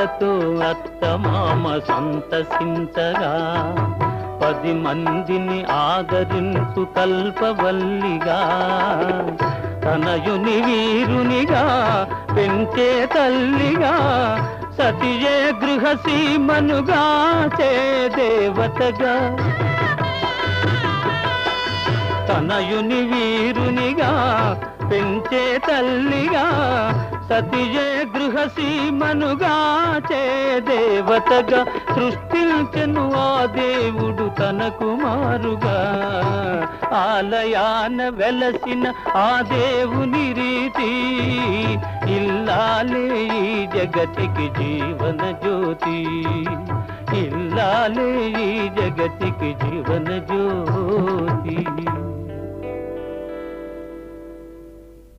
కళ్ళతో అత్తమామ సంతసించగా 10 మందిని ఆదరించు కల్పవల్లిగా తనయుని వీరునిగా పెంచే తల్లిగా సతియే గృహసీమనుగా చే దేవతగా తనయుని వీరునిగా పెంచే తల్లిగా సతియే గృహసీమనుగా చే దేవతగా సృష్టించెను ఆ దేవుడు తన కుమారుగా ఆలయాన వెలసిన ఆ దేవుని రీతి ఇల్లాలే ఈ జగతికి జీవన జ్యోతి ఇల్లాలే ఈ జగతికి జీవన జ్యోతి